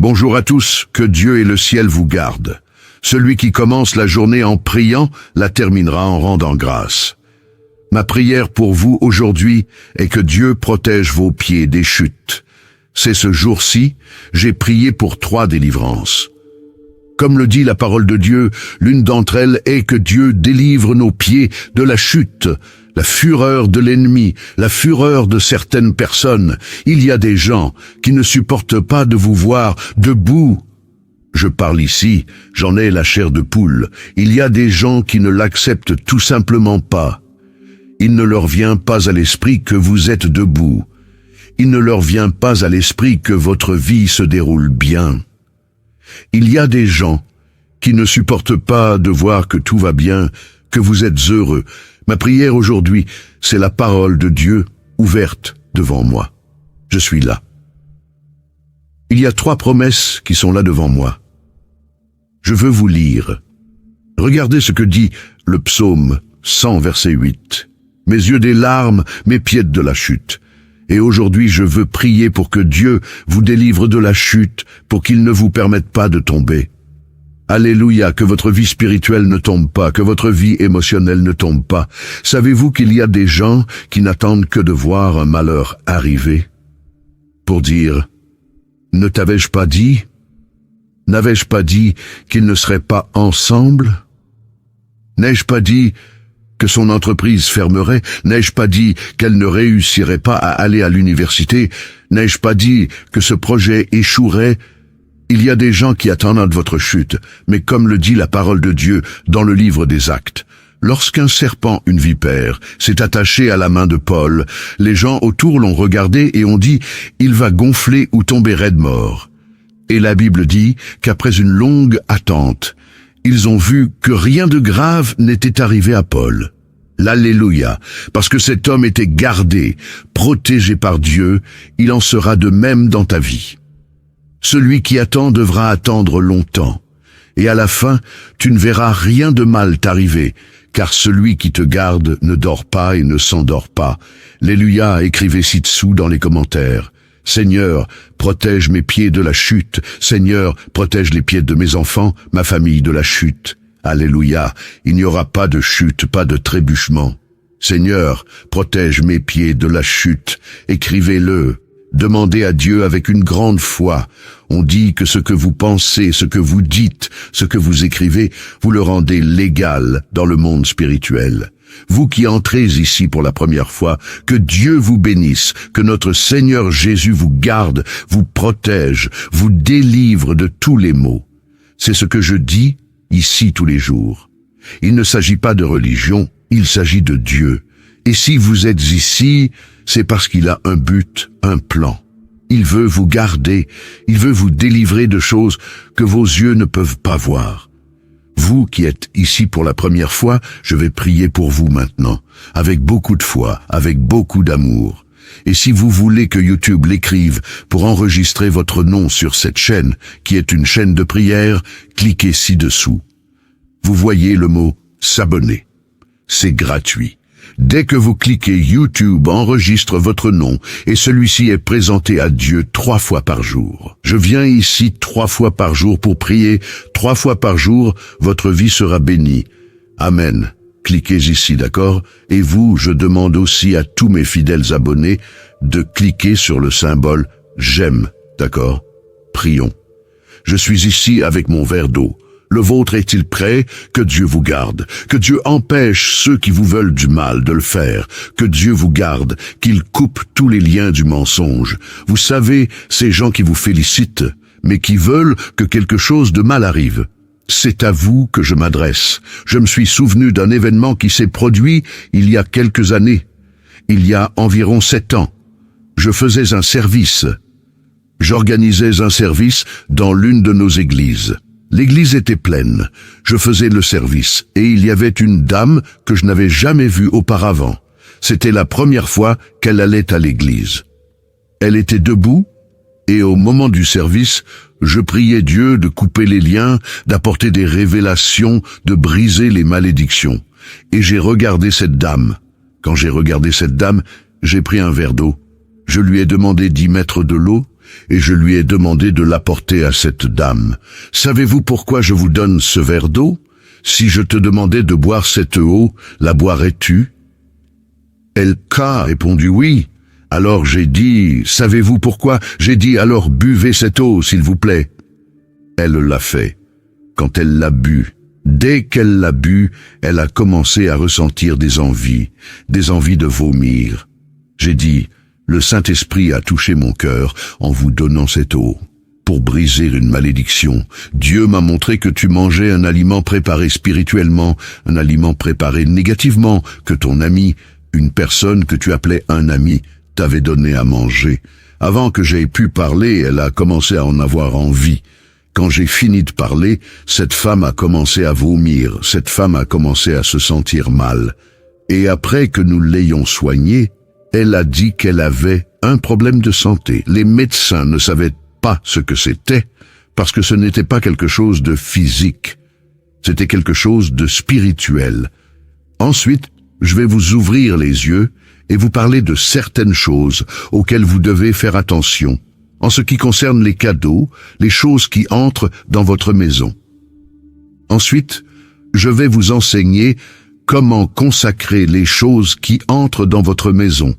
Bonjour à tous, que Dieu et le ciel vous gardent. Celui qui commence la journée en priant la terminera en rendant grâce. Ma prière pour vous aujourd'hui est que Dieu protège vos pieds des chutes. C'est ce jour-ci, j'ai prié pour 3 délivrances. Comme le dit la parole de Dieu, l'une d'entre elles est que Dieu délivre nos pieds de la chute, la fureur de l'ennemi, la fureur de certaines personnes. Il y a des gens qui ne supportent pas de vous voir debout. Je parle ici, j'en ai la chair de poule. Il y a des gens qui ne l'acceptent tout simplement pas. Il ne leur vient pas à l'esprit que vous êtes debout. Il ne leur vient pas à l'esprit que votre vie se déroule bien. Il y a des gens qui ne supportent pas de voir que tout va bien, que vous êtes heureux. Ma prière aujourd'hui, c'est la parole de Dieu ouverte devant moi. Je suis là. Il y a 3 promesses qui sont là devant moi. Je veux vous lire. Regardez ce que dit le psaume 100, verset 8. Mes yeux des larmes, mes pieds de la chute. Et aujourd'hui, je veux prier pour que Dieu vous délivre de la chute, pour qu'il ne vous permette pas de tomber. Alléluia, que votre vie spirituelle ne tombe pas, que votre vie émotionnelle ne tombe pas. Savez-vous qu'il y a des gens qui n'attendent que de voir un malheur arriver pour dire « Ne t'avais-je pas dit ? N'avais-je pas dit qu'ils ne seraient pas ensemble ? N'ai-je pas dit que son entreprise fermerait? N'ai-je pas dit qu'elle ne réussirait pas à aller à l'université? N'ai-je pas dit que ce projet échouerait? Il y a des gens qui attendent votre chute, mais comme le dit la parole de Dieu dans le livre des Actes, lorsqu'un serpent, une vipère, s'est attaché à la main de Paul, les gens autour l'ont regardé et ont dit « Il va gonfler ou tomber raide mort ». Et la Bible dit qu'après une longue attente, ils ont vu que rien de grave n'était arrivé à Paul. L'Alléluia, parce que cet homme était gardé, protégé par Dieu, il en sera de même dans ta vie. Celui qui attend devra attendre longtemps, et à la fin, tu ne verras rien de mal t'arriver, car celui qui te garde ne dort pas et ne s'endort pas. Alléluia, écrivez ci-dessous dans les commentaires. Seigneur, protège mes pieds de la chute. Seigneur, protège les pieds de mes enfants, ma famille de la chute. Alléluia, il n'y aura pas de chute, pas de trébuchement. Seigneur, protège mes pieds de la chute. Écrivez-le. Demandez à Dieu avec une grande foi. On dit que ce que vous pensez, ce que vous dites, ce que vous écrivez, vous le rendez légal dans le monde spirituel. Vous qui entrez ici pour la première fois, que Dieu vous bénisse, que notre Seigneur Jésus vous garde, vous protège, vous délivre de tous les maux. C'est ce que je dis ici tous les jours. Il ne s'agit pas de religion, il s'agit de Dieu. Et si vous êtes ici, c'est parce qu'il a un but, un plan. Il veut vous garder, il veut vous délivrer de choses que vos yeux ne peuvent pas voir. Vous qui êtes ici pour la première fois, je vais prier pour vous maintenant, avec beaucoup de foi, avec beaucoup d'amour. Et si vous voulez que YouTube l'écrive pour enregistrer votre nom sur cette chaîne, qui est une chaîne de prière, cliquez ci-dessous. Vous voyez le mot « s'abonner ». C'est gratuit. Dès que vous cliquez, YouTube enregistre votre nom et celui-ci est présenté à Dieu 3 fois par jour. Je viens ici 3 fois par jour pour prier. 3 fois par jour, votre vie sera bénie. Amen. Cliquez ici, d'accord? Et vous, je demande aussi à tous mes fidèles abonnés de cliquer sur le symbole « J'aime », d'accord? Prions. Je suis ici avec mon verre d'eau. Le vôtre est-il prêt? Que Dieu vous garde. Que Dieu empêche ceux qui vous veulent du mal de le faire. Que Dieu vous garde, qu'il coupe tous les liens du mensonge. Vous savez, ces gens qui vous félicitent, mais qui veulent que quelque chose de mal arrive. C'est à vous que je m'adresse. Je me suis souvenu d'un événement qui s'est produit il y a quelques années. Il y a environ 7 ans. Je faisais un service. J'organisais un service dans l'une de nos églises. L'église était pleine. Je faisais le service et il y avait une dame que je n'avais jamais vue auparavant. C'était la première fois qu'elle allait à l'église. Elle était debout et au moment du service, je priais Dieu de couper les liens, d'apporter des révélations, de briser les malédictions. Et j'ai regardé cette dame. Quand j'ai regardé cette dame, j'ai pris un verre d'eau. Je lui ai demandé d'y mettre de l'eau et je lui ai demandé de l'apporter à cette dame. Savez-vous pourquoi je vous donne ce verre d'eau? Si je te demandais de boire cette eau, la boirais-tu? Elle a répondu oui. Alors j'ai dit, savez-vous pourquoi? J'ai dit, alors buvez cette eau, s'il vous plaît. Elle l'a fait. Quand elle l'a bu, dès qu'elle l'a bu, elle a commencé à ressentir des envies de vomir. J'ai dit, le Saint-Esprit a touché mon cœur en vous donnant cette eau. Pour briser une malédiction, Dieu m'a montré que tu mangeais un aliment préparé spirituellement, un aliment préparé négativement, que ton ami, une personne que tu appelais un ami, t'avait donné à manger. Avant que j'aie pu parler, elle a commencé à en avoir envie. Quand j'ai fini de parler, cette femme a commencé à vomir, cette femme a commencé à se sentir mal. Et après que nous l'ayons soignée, elle a dit qu'elle avait un problème de santé. Les médecins ne savaient pas ce que c'était, parce que ce n'était pas quelque chose de physique, c'était quelque chose de spirituel. Ensuite, je vais vous ouvrir les yeux et vous parler de certaines choses auxquelles vous devez faire attention, en ce qui concerne les cadeaux, les choses qui entrent dans votre maison. Ensuite, je vais vous enseigner comment consacrer les choses qui entrent dans votre maison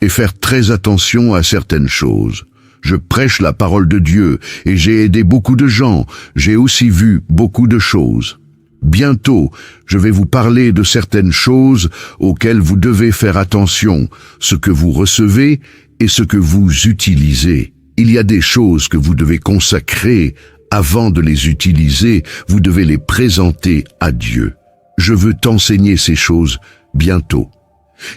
et faire très attention à certaines choses. Je prêche la parole de Dieu et j'ai aidé beaucoup de gens, j'ai aussi vu beaucoup de choses. Bientôt, je vais vous parler de certaines choses auxquelles vous devez faire attention, ce que vous recevez et ce que vous utilisez. Il y a des choses que vous devez consacrer avant de les utiliser, vous devez les présenter à Dieu. Je veux t'enseigner ces choses bientôt.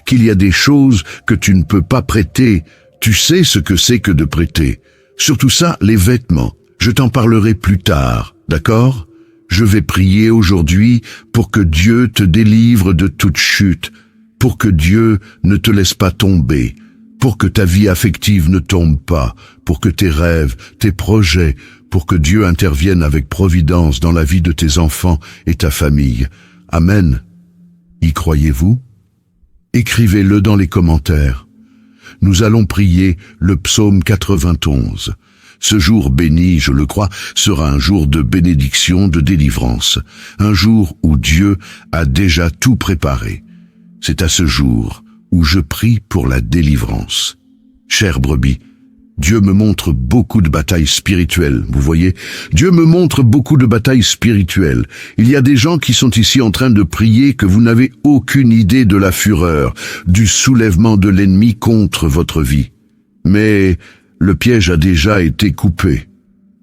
Qu'il y a des choses que tu ne peux pas prêter, tu sais ce que c'est que de prêter. Surtout ça, les vêtements. Je t'en parlerai plus tard, d'accord? Je vais prier aujourd'hui pour que Dieu te délivre de toute chute, pour que Dieu ne te laisse pas tomber, pour que ta vie affective ne tombe pas, pour que tes rêves, tes projets, pour que Dieu intervienne avec providence dans la vie de tes enfants et ta famille. Amen. Y croyez-vous? Écrivez-le dans les commentaires. Nous allons prier le psaume 91. Ce jour béni, je le crois, sera un jour de bénédiction, de délivrance, un jour où Dieu a déjà tout préparé. C'est à ce jour où je prie pour la délivrance. Chère brebis, Dieu me montre beaucoup de batailles spirituelles, vous voyez? Dieu me montre beaucoup de batailles spirituelles. Il y a des gens qui sont ici en train de prier que vous n'avez aucune idée de la fureur, du soulèvement de l'ennemi contre votre vie. Mais le piège a déjà été coupé.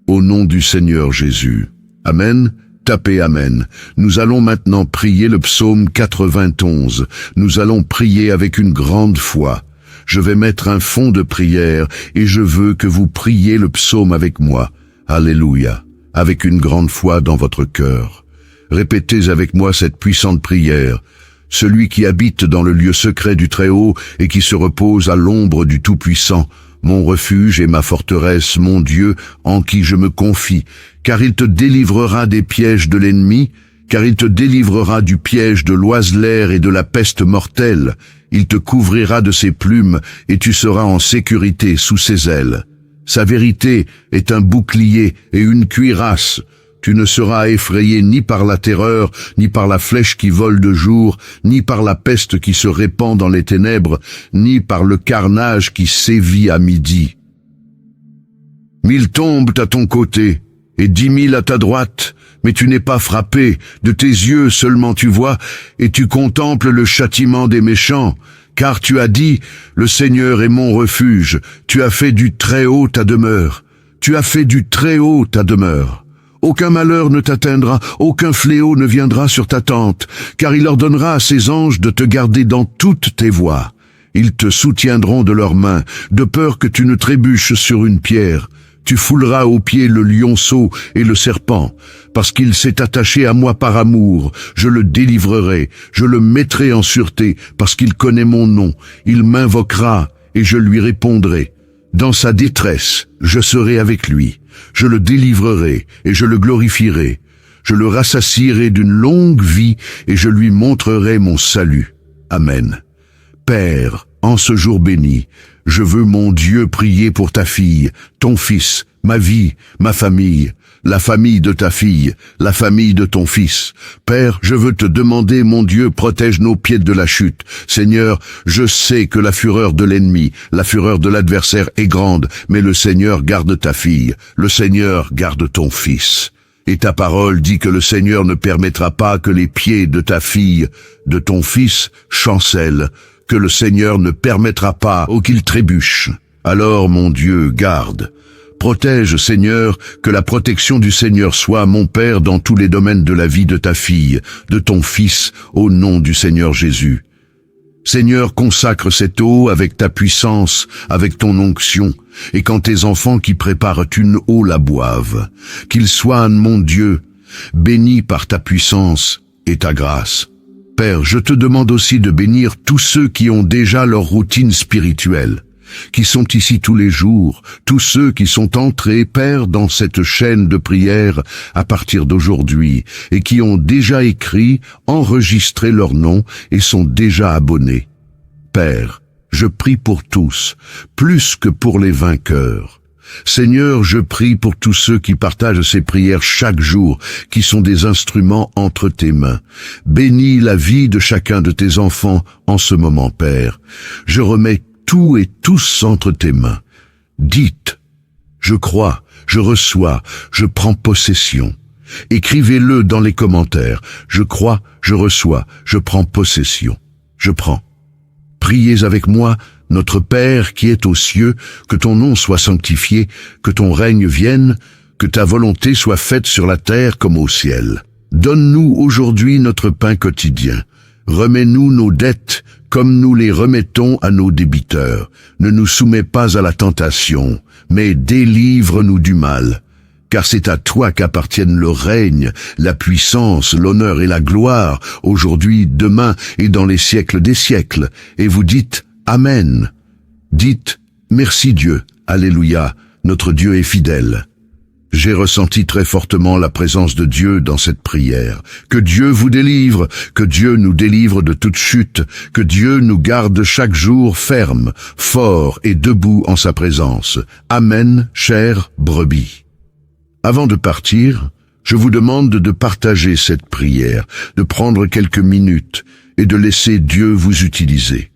Au nom du Seigneur Jésus. Amen. Tapez Amen. Nous allons maintenant prier le psaume 91. Nous allons prier avec une grande foi. Je vais mettre un fond de prière et je veux que vous priez le psaume avec moi. Alléluia. Avec une grande foi dans votre cœur. Répétez avec moi cette puissante prière. Celui qui habite dans le lieu secret du Très-Haut et qui se repose à l'ombre du Tout-Puissant, mon refuge et ma forteresse, mon Dieu, en qui je me confie, car il te délivrera des pièges de l'ennemi, car il te délivrera du piège de l'oiseleur et de la peste mortelle. Il te couvrira de ses plumes, et tu seras en sécurité sous ses ailes. Sa vérité est un bouclier et une cuirasse. Tu ne seras effrayé ni par la terreur, ni par la flèche qui vole de jour, ni par la peste qui se répand dans les ténèbres, ni par le carnage qui sévit à midi. 1000 tombent à ton côté, et 10 000 à ta droite, mais tu n'es pas frappé, de tes yeux seulement tu vois, et tu contemples le châtiment des méchants, car tu as dit, le Seigneur est mon refuge, tu as fait du Très-Haut ta demeure, tu as fait du Très-Haut ta demeure. Aucun malheur ne t'atteindra, aucun fléau ne viendra sur ta tente, car il ordonnera à ses anges de te garder dans toutes tes voies. Ils te soutiendront de leurs mains, de peur que tu ne trébuches sur une pierre. Tu fouleras aux pieds le lionceau et le serpent, parce qu'il s'est attaché à moi par amour. Je le délivrerai, je le mettrai en sûreté, parce qu'il connaît mon nom. Il m'invoquera, et je lui répondrai. Dans sa détresse, je serai avec lui. Je le délivrerai et je le glorifierai. Je le rassasierai d'une longue vie et je lui montrerai mon salut. Amen. Père, En ce jour béni, je veux, mon Dieu, prier pour ta fille, ton fils, ma vie, ma famille, la famille de ta fille, la famille de ton fils. Père, je veux te demander, mon Dieu, protège nos pieds de la chute. Seigneur, je sais que la fureur de l'ennemi, la fureur de l'adversaire est grande, mais le Seigneur garde ta fille, le Seigneur garde ton fils. Et ta parole dit que le Seigneur ne permettra pas que les pieds de ta fille, de ton fils, chancellent, que le Seigneur ne permettra pas qu'il trébuche. Alors, mon Dieu, garde. Protège, Seigneur, que la protection du Seigneur soit, mon Père, dans tous les domaines de la vie de ta fille, de ton fils, au nom du Seigneur Jésus. Seigneur, consacre cette eau avec ta puissance, avec ton onction, et quand tes enfants qui préparent une eau la boivent, qu'ils soient, mon Dieu, bénis par ta puissance et ta grâce. Père, je te demande aussi de bénir tous ceux qui ont déjà leur routine spirituelle, qui sont ici tous les jours, tous ceux qui sont entrés, Père, dans cette chaîne de prière à partir d'aujourd'hui, et qui ont déjà écrit, enregistré leur nom et sont déjà abonnés. Père, je prie pour tous, plus que pour les vainqueurs. Seigneur, je prie pour tous ceux qui partagent ces prières chaque jour, qui sont des instruments entre tes mains. Bénis la vie de chacun de tes enfants en ce moment, Père. Je remets tout et tous entre tes mains. Dites, je crois, je reçois, je prends possession. Écrivez-le dans les commentaires. Je crois, je reçois, je prends possession. Je prends. Priez avec moi, notre Père qui es aux cieux, que ton nom soit sanctifié, que ton règne vienne, que ta volonté soit faite sur la terre comme au ciel. Donne-nous aujourd'hui notre pain quotidien. Remets-nous nos dettes comme nous les remettons à nos débiteurs. Ne nous soumets pas à la tentation, mais délivre-nous du mal. Car c'est à toi qu'appartiennent le règne, la puissance, l'honneur et la gloire, aujourd'hui, demain et dans les siècles des siècles. Et vous dites Amen. Dites merci Dieu, Alléluia, notre Dieu est fidèle. J'ai ressenti très fortement la présence de Dieu dans cette prière. Que Dieu vous délivre, que Dieu nous délivre de toute chute, que Dieu nous garde chaque jour ferme, fort et debout en sa présence. Amen, chère brebis. Avant de partir, je vous demande de partager cette prière, de prendre quelques minutes et de laisser Dieu vous utiliser.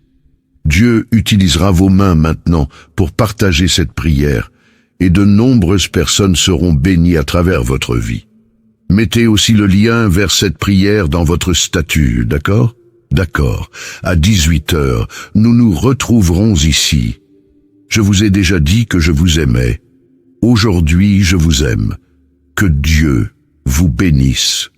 Dieu utilisera vos mains maintenant pour partager cette prière, et de nombreuses personnes seront bénies à travers votre vie. Mettez aussi le lien vers cette prière dans votre statut, d'accord? D'accord. À 18h, nous nous retrouverons ici. Je vous ai déjà dit que je vous aimais. Aujourd'hui, je vous aime. Que Dieu vous bénisse.